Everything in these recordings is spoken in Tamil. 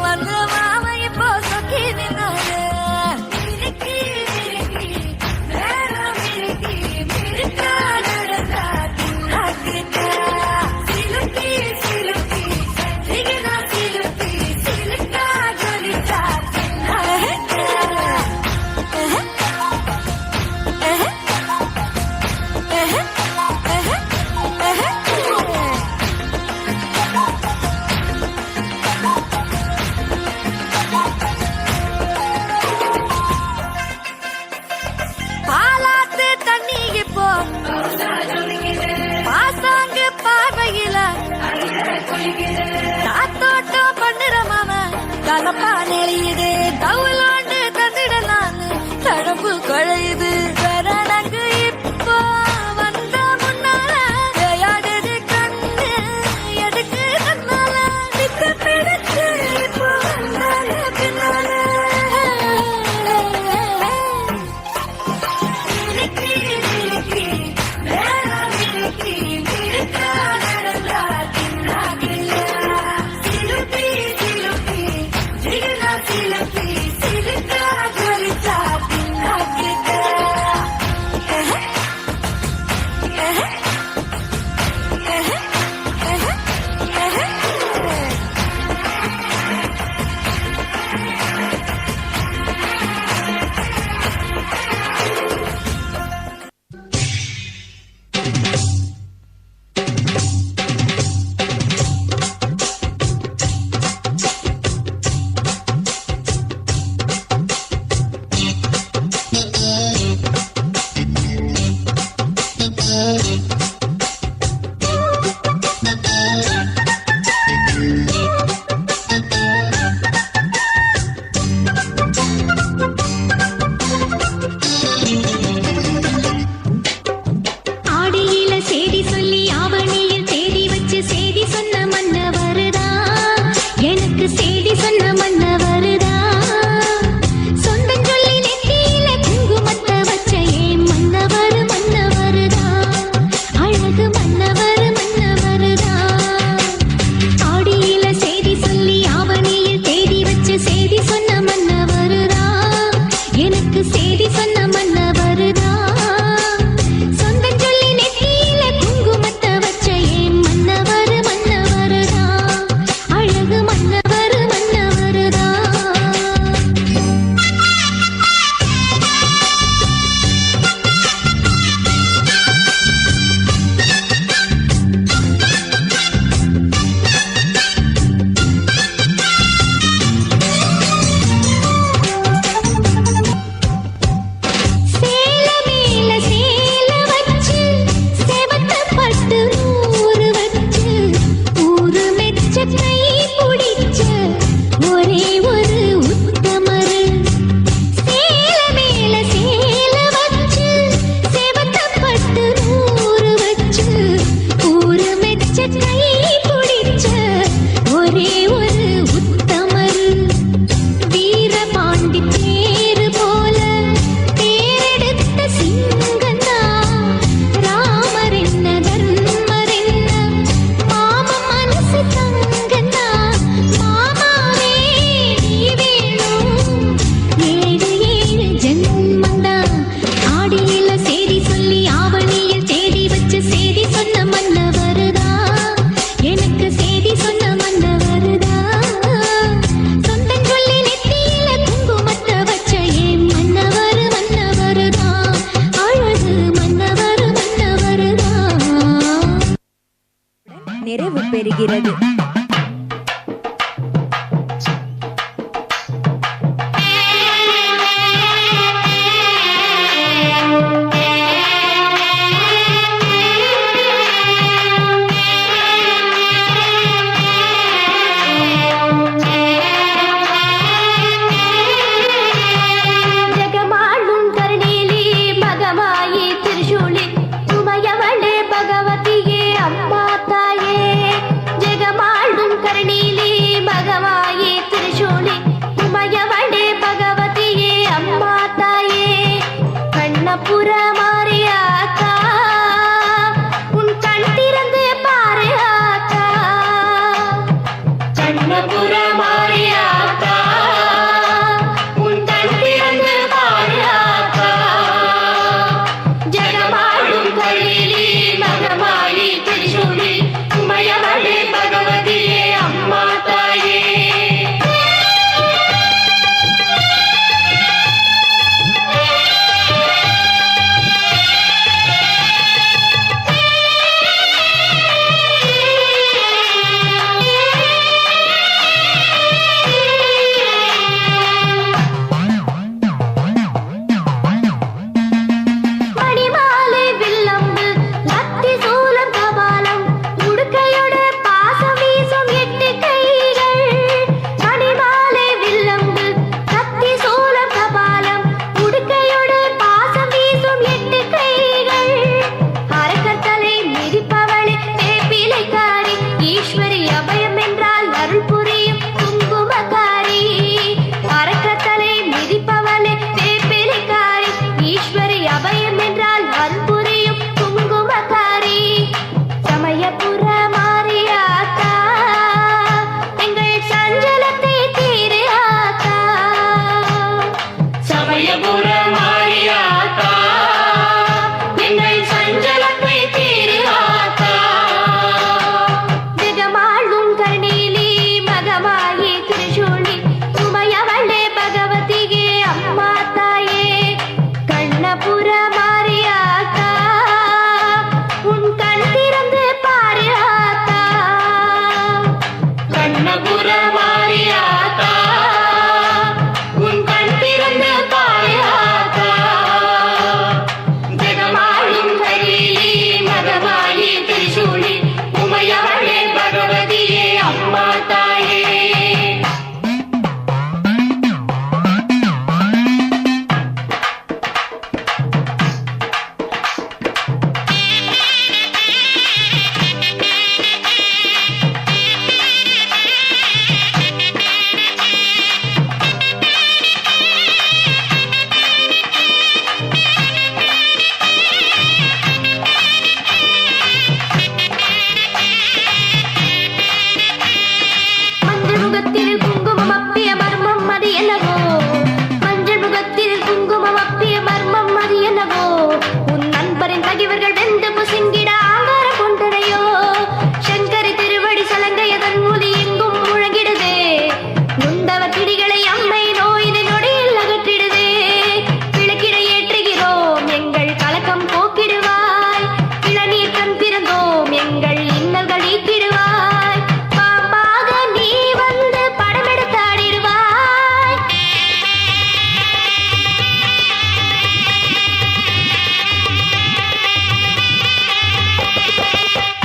வந்து மாமா இப்போ சொக்கி நின்னாரு. காத்தோட்டம் பண்ணுற மாமா கலப்பா நெளியுது. தவுலாண்டு தந்திடலான்னு தழம்பு குழையுது. கரணங்கு இப்போ வந்த முன்னால விளையாடுது கண்ணு எதுக்கு தன்னால விட்டு பிடிச்சு இப்போ வந்தால பின்னால நிறைவு பெறுகிறது. जगमा சமயபுர மாரியாத்தா எங்கள் சஞ்சலத்தை தீரு ஆத்தா. ஜெகமாளும் கர்ணீலி மகமாயி திரிசூலி உமையவளே பகவதியே அம்மா தாயே கண்ணபுர மாரியாத்தா உன் கண் திறந்து பாரு ஆத்தா. கண்ணபுர மாரியாத்தா உன் கண் திறந்து பாரு ஆத்தா. ஜெகமாளும் கர்ணீலி மகமாயி திரிசூலி உமையவளே பகவதியே அம்மா தாயே. மஞ்சள் முகத்தில் குங்குமம் அப்பிய மர்மம் அது என்னவோ மஞ்சள் முகத்தில் குங்குமம் அப்பிய மர்மம் அது என்னவோ உன் நண்பரின் தகிவர்கள் வெந்து புசிங்கிட ஆங்கார கொண்டனையோ சங்கரி திருவடி சலங்கையதன் மூலி எங்கும் முழங்கிடுதே நுந்தவர் கிடிகளை அம்மை நோயினை நொடியில் அகற்றிடுதே விளக்கிட ஏற்றுகிறோம் எங்கள் கலக்கம் போக்கிடுவாய் இளநீர் கண் திறந்தோம் எங்கள் இன்னல்கள் நீக்கிடுவாய் பாம்பாக நீ வந்து படமெடுத்து ஆடிடுவாய்.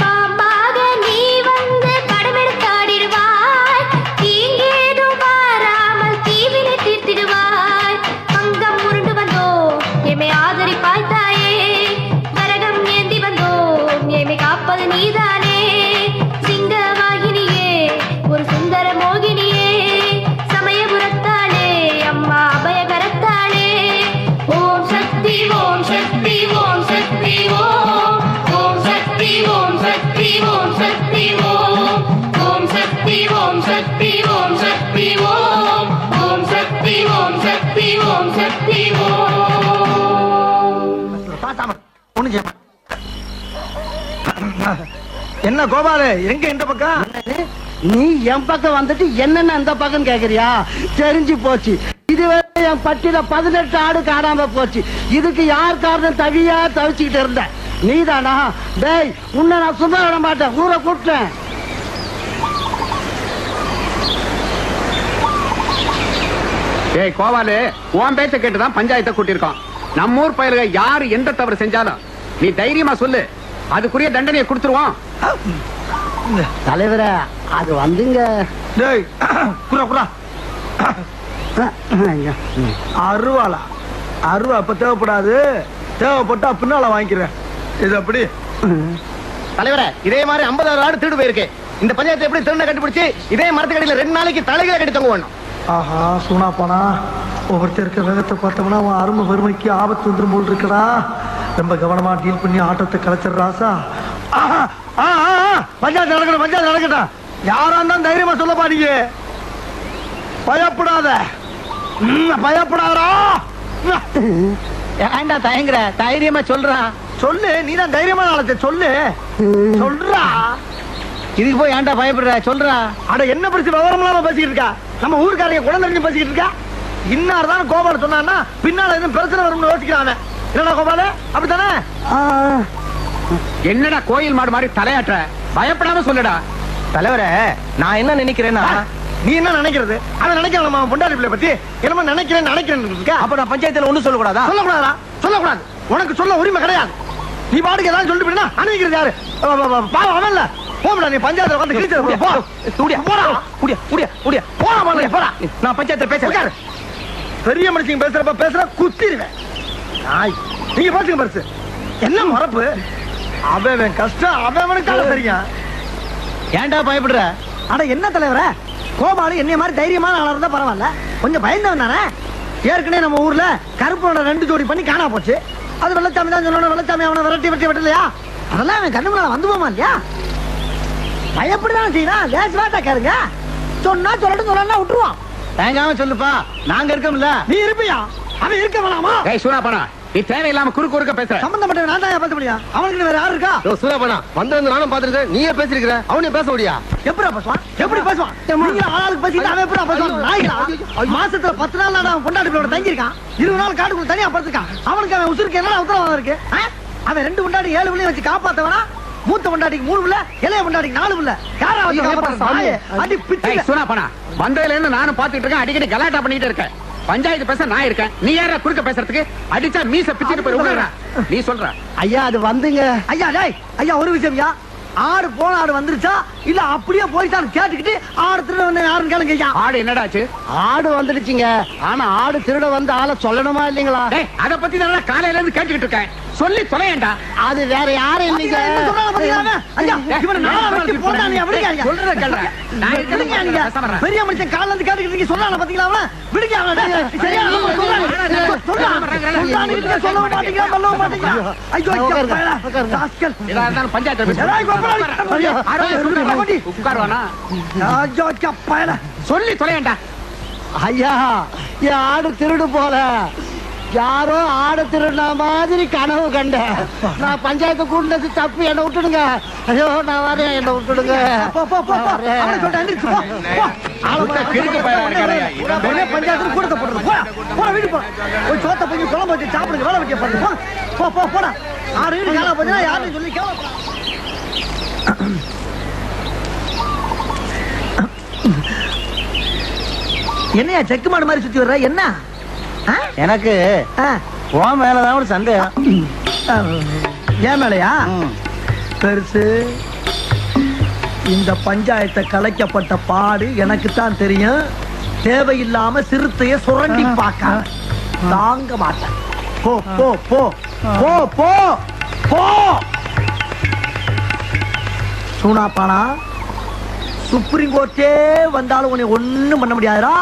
பாம்பாக நீ வந்து படமெடுத்து ஆடிடுவாய். தீங்கேதும் வாராமல் தீவினை தீர்த்திடுவாய். அங்கம் உருண்டு வந்தோம் எம்மை ஆதரிப்பாய் தாயே கரகம் ஏந்தி வந்தோம் எம்மை காப்பது நீதானே சிங்கவாகினியே ஒரு சுந்தர மோகினியே சமயபுரத்தாளே அம்மா அபயகரத்தாளே ஓம் சக்தி ஓம் சக்தி ஓம் சக்தி ஓம் ஓம் சக்தி ஓம் சக்தி ஓம் சக்தி ஓம் ஓம் சக்தி ஓம் சக்தி ஓம் சக்தி ஓம் ஓம் சக்தி ஓம் சக்தி ஓம் சக்தி ஓம். ஒண்ணு செய்ய மாட்டேன். என்ன கோபாலு எங்க இந்த பக்கம்? நீ என் பக்கம் வந்துட்டு என்னென்ன அந்த பக்கம் கேக்குறியா? தெரிஞ்சு போச்சு. இதுவரை என் பட்டியல 18 ஆடு காணாம போச்சு. இதுக்கு யார் காரணம்? தவியா தவிச்சுக்கிட்டு இருந்த நீதானா? டேய், உன்னை நான் சும்மா விட மாட்டேன். ஊரை கூப்பிட்டேன். ஏய் கோவாலு, உன் பேச்ச கேட்டுதான் பஞ்சாயத்தை கூட்டியிருக்கோம். நம்ம ஊர் பயிர்க யாரு எந்த தவறு செஞ்சாலும் நீ தைரியமா சொல்லு, அதுக்குரிய தண்டனையை கொடுத்துருவோம். தலைவரே, அது வந்துங்க. டேய் குரா குரா அருவாளா? அருவா அப்ப தேவைப்படாது, தேவைப்பட்டா பின்னால வாங்கிக்கிறேன். இது அப்படி தலைவரே, இதே மாதிரி 50 ஆடு திருடு போயிருக்கு. இந்த பஞ்சாயத்தை எப்படி திருண்ண கண்டுபிடிச்சு இதே மரத்துக்கடியில 2 நாளைக்கு தலைகளை கட்டி தொங்க வேணும். ஆஹா சூனா போனா ஒவ்வொருத்தர் இருக்க வேகத்தை பார்த்தோம்னா அவன் அருமை வறுமைக்கு ஆபத்து வந்துடும் போல் இருக்கடா. ரொம்ப கவனமா டீல் பண்ணி ஆட்டத்தை கலைச்சிடுறாசா. பஞ்சாயத்து நடக்கணும், பஞ்சாயத்து நடக்கட்டும். யாரா இருந்தாலும் தைரியமா சொல்ல பாருங்க, பயப்படாத. பயப்படாதா? ஏண்டா தயங்குற? தைரியமா சொல்றா. சொல்லு, நீதான் தைரியமான ஆளத்தை சொல்லு. சொல்றா. இதுக்கு போய் ஏண்டா பயப்படுற? சொல்றா. அட என்ன பிரச்சனை விவரம் இல்லாம பேசிக்கிட்டு இருக்கா? நம்ம ஊருக்காரங்க குழந்தை தெரிஞ்சு பேசிக்கிட்டு இருக்கா? இன்னார்தான் கோபால சொன்னா பின்னால எதுவும் பிரச்சனை வரும்னு யோசிக்கிறான். என்னடா கோபால, அப்படித்தானே? என்னடா கோயில் மாடு மாதிரி தலையாட்டுற? பயப்படாம சொல்லுடா. தலைவரே, நான் என்ன நினைக்கிறேன்னா, நீ என்ன நினைக்கிறது? அவன் நினைக்கலாம் அவன் பொண்டாடி பிள்ளை பத்தி என்னமா நினைக்கிறேன். அப்ப நான் பஞ்சாயத்துல ஒண்ணு சொல்லக்கூடாதா? சொல்லக்கூடாதா? சொல்லக்கூடாது. உனக்கு சொல்ல உரிமை கிடையாது. நீ பாட்டுக்கு ஏதாவது சொல்லிட்டு போயினா அனுப்பிக்கிறது யாரு? பாவம் அவன் இல்ல. போடா, நீ பஞ்சாயத்துல உட்காந்து கிழிச்சு போ. போடா, குடியா குடியா குடியா போடா பாருங்க, போடா. நான் பஞ்சாயத்துல பேசுறேன். பெரிய மனுஷங்க பேசுறப்ப பேசுற குத்திடுவேன். நீங்க பாத்துங்க பரிசு. என்ன மறப்பு? அவன் கஷ்டம் அவனுக்கு தெரியும். ஏன்டா பயப்படுற? அட என்ன தலைவர, கோபாலு என்னைய மாதிரி தைரியமான ஆளா இருந்தா பரவாயில்ல, கொஞ்சம் பயந்தவன் தானே. ஏற்கனவே நம்ம ஊர்ல கருப்போட 2 ஜோடி பண்ணி காணா போச்சு. அது வெள்ளச்சாமி தான் சொல்லணும். வெள்ளச்சாமி அவனை விரட்டி விட்டலையா? அதெல்லாம் அவன் கண்ணு முன்னால வந்து போமா இல்லையா? பயப்படிதான் செய்யறான். லேஸ் வாட்டா கேளுங்க. சொன்னா சொல்லட்டும், சொல்லலாம் விட்டுருவான். தயங்காம சொல்லுப்பா, நாங்க இருக்கோம்ல. நீ இருப்பியா? அவன் இருக்க வேணாமா? ஏய் சூனாப்பனா, நீ தேவையில்லாம குறுக்க பேசுற. சம்பந்தப்பட்ட நான் தான் பேச முடியும். அவனுக்கு வேற யாரு இருக்கா? சூதாபனா வந்து நானும் பாத்துருக்கேன், நீயே பேசிருக்கிற, அவனையும் பேச முடியா? எப்படா பேசுவான்? எப்படி பேசுவான்? நீங்க ஆளாளுக்கு பேசிட்டு அவன் எப்படா பேசுவான்? நாய்களா? மாசத்துல 10 நாள் அவன் கொண்டாடிகளோட தங்கி இருக்கான். 20 நாள் காட்டுக்குள்ள தனியா படுத்துக்கான். அவனுக்கு அவன் உசுருக்கு என்னடா உத்தரவாதம் இருக்கு? அவன் 2 கொண்டாடி 7 பிள்ளைய வச்சு காப்பாத்தவனா? மூத்த கொண்டாடிக்கு 3 பிள்ளை, இளைய கொண்டாடிக்கு 4 பிள்ளை. யாரா வச்சு காப்பாத்துறான்? அடி பிச்சு. ஏய் சூனாப்பனா, வந்ததுல இருந்து நானும் பாத்துட்டு இருக்கேன், அடிக்கடி கலாட்டா பண்ணிட்டு இருக்கேன். பஞ்சாயத்து பேச நான் இருக்கேன், நீ யாரா குறுக்க பேசுறதுக்கு? அடிச்சா மீச பிச்சிட்டு போய் உட்கார்றா. நீ சொல்ற. ஐயா அது வந்துங்க. ஐயா டேய், ஐயா ஒரு விஷயம்யா. ஆடு போன ஆடு வந்துருச்சா இல்ல அப்படியே போயிட்டான்னு கேட்டுக்கிட்டு ஆடு திருட வந்து யாருன்னு கேளுங்க ஐயா. ஆடு என்னடாச்சு? ஆடு வந்துடுச்சுங்க. ஆனா ஆடு திருட வந்த ஆளை சொல்லணுமா இல்லீங்களா? டேய், அத பத்தி நான் காலையில இருந்து கேட்டுக்கிட்டு இருக்கேன். சொல்லி தொலையேண்டா. அது வேற யாரும் இல்லீங்க. என்ன சொல்றாங்க பாத்தீங்களா? ஐயா இவனை நாளா வெட்டி போடானே அப்படியே ஐயா. சொல்றத கேளுடா. நான் விடுங்க இருக்கேன், நீங்க. பேசாம இரு. பெரிய மனுஷன் கால்ல இருந்து கேட்டுக்கிட்டு இருக்கீங்க சொல்றானே பாத்தீங்களா அவன? விடுங்க அவன. டேய் சரியா நம்ம சொல்றானே. சொல்றானே சொல்ல மாட்டீங்க, சொல்ல மாட்டீங்க. ஐயோ ராஸ்கல். இதா இருந்தாலும் பஞ்சாயத்து பேசு. ஏய் கோபால். உட்காருவானா? ஐயோ சப்பையல. சொல்லி தொலையேண்டா. ஐயா என் ஆடு திருடு போல, யாரோ ஆடு திருடின மாதிரி கனவு கண்டேன். நான் பஞ்சாயத்து கூட்டினது தப்பு, என்ன விட்டுடுங்க. ஐயோ நான் வரேன், என்ன விட்டுடுங்க. போ போ போ போ. அவனை சொல்லிட்டு எந்திரிச்சு போ. போ. அவன் கிறுக்கு பையன் இருக்கானே. ஒரே பஞ்சாயத்துல கூடத்தை போடுறது. போடா. போடா வீடு போ. போய் சோத்த போய் குழம்பு வச்சு சாப்பிடுங்க, வேலை வெட்டிய பாருங்க. போ. போ போ போடா. ஆறு வீடு கால போச்சுனா யாரையும் சொல்லி கேவலப்படா. என்னையா செக்கு மாடு மாதிரி சுத்தி வர்ற? என்ன எனக்கு உன் மேலதான் ஒரு சந்தேகம். ஏன் மேலையா? பெருசு, இந்த பஞ்சாயத்தை கலைக்கப்பட்ட பாடு எனக்கு தான் தெரியும். தேவையில்லாம சிறுத்தைய சுரண்டி பார்க்க தாங்க மாட்டேன். போ போ போ போ போ போ. சூனாப்பானா, சுப்ரீம் கோர்ட்டே வந்தாலும் உன்னை ஒண்ணும் பண்ண முடியாதுடா.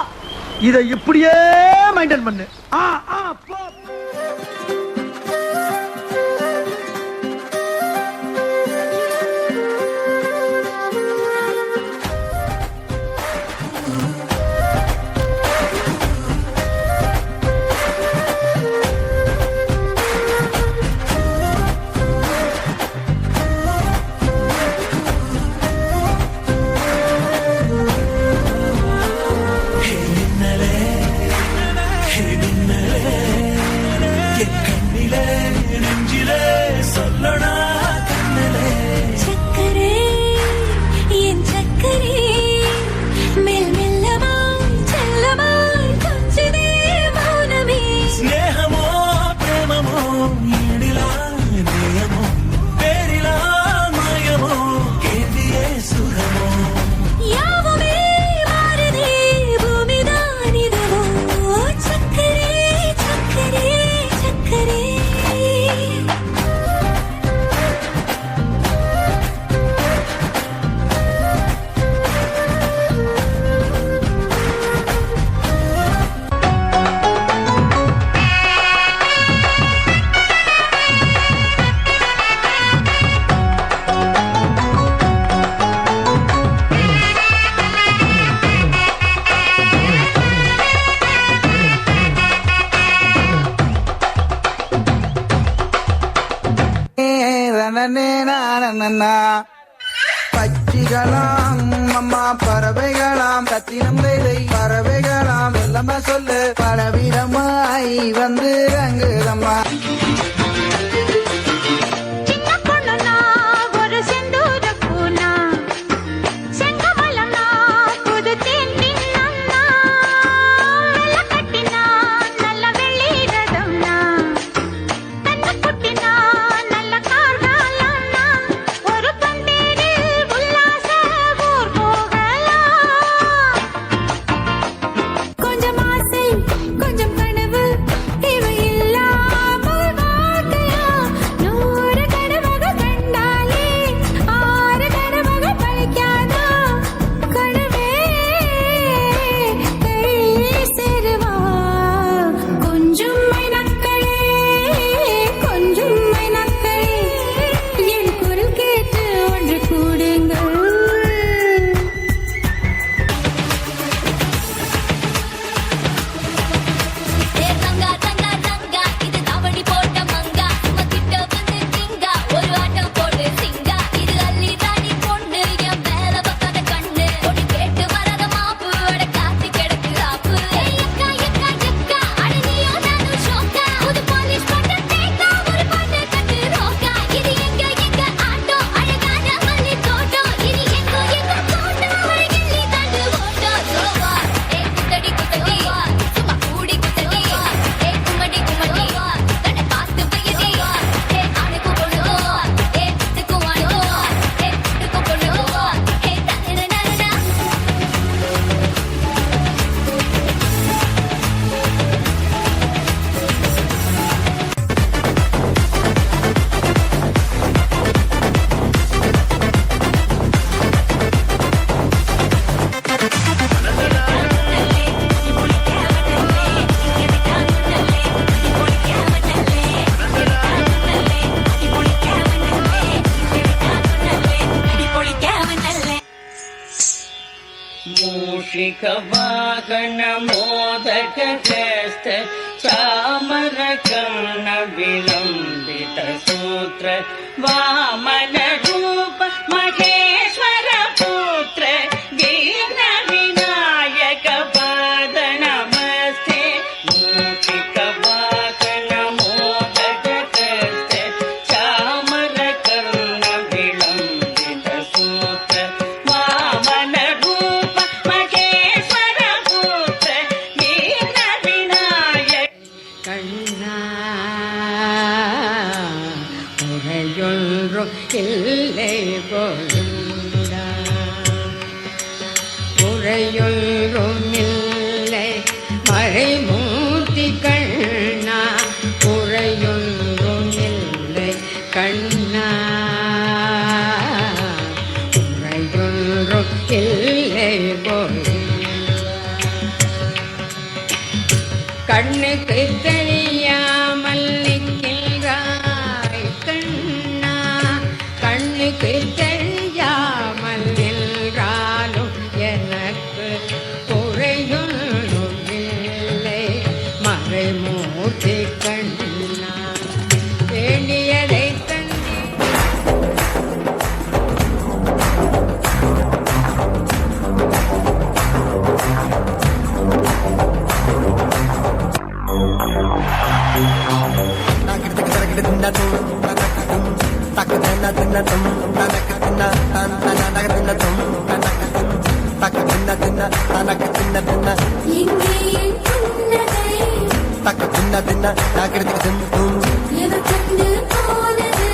இதை இப்படியே மெயின்டைன் பண்ணு. போ. பட்சிகளாம் அம்மா பறவைகளாம் சத்தினம் வேலை பறவைகளாம் எல்லாமே சொல்லு பலவிதமாய் வந்து ரங்குதம்மா. கொஞ்சம் கனவு இவை இல்லாம ಮೂಷಿಕ ವಾಹನ ಮೋದಕ ಹಸ್ತ ಚಾಮರ ಕರ್ಣ ವಿಲಂಬಿತ ಸೂತ್ರ ವಾಮನ ರೂಪ ಮಹೇಶ್ವರ ಪುತ್ರ ವಿಘ್ನ ವಿನಾಯಕ ಪಾದ ನಮಸ್ತೆ ಮೂಷಿಕ ವಾಹನ ಮೋದಕ ಹಸ್ತ ಚಾಮರ ಕರ್ಣ ವಿಲಂಬಿತ ಸೂತ್ರ ವಾಮನ ರೂಪ ಮಹೇಶ್ವರ ಪುತ್ರ ವಿಘ್ನ ವಿನಾಯಕ கண்ணா உரையொன்று இல்லை கோவிந்தா உரையொன்றும் இல்லை மறைமூர்த்தி கண்ணா உரையொன்றும் இல்லை கண்ணா உரையொன்றும் இல்லை கோவிந்தா கண்ணுக்கு தெரியாமல் நிற்கின்றாய் கண்ணா கண்ணுக்கு தெரியாமல் நின்றாலும் எனக்கு குறையொன்றும் இல்லை மறைமூர்த்தி கண்ணா வேண்டியதை தந்தி எங்கே என் புன்னகை எவர் கண்டு போனது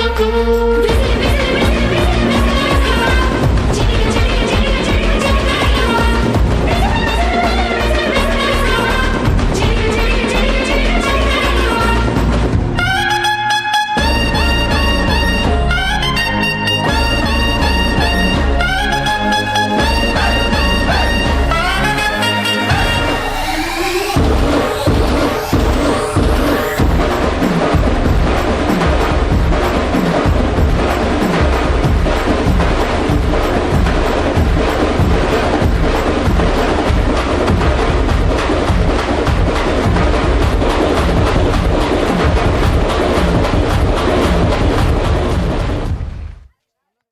Thank you.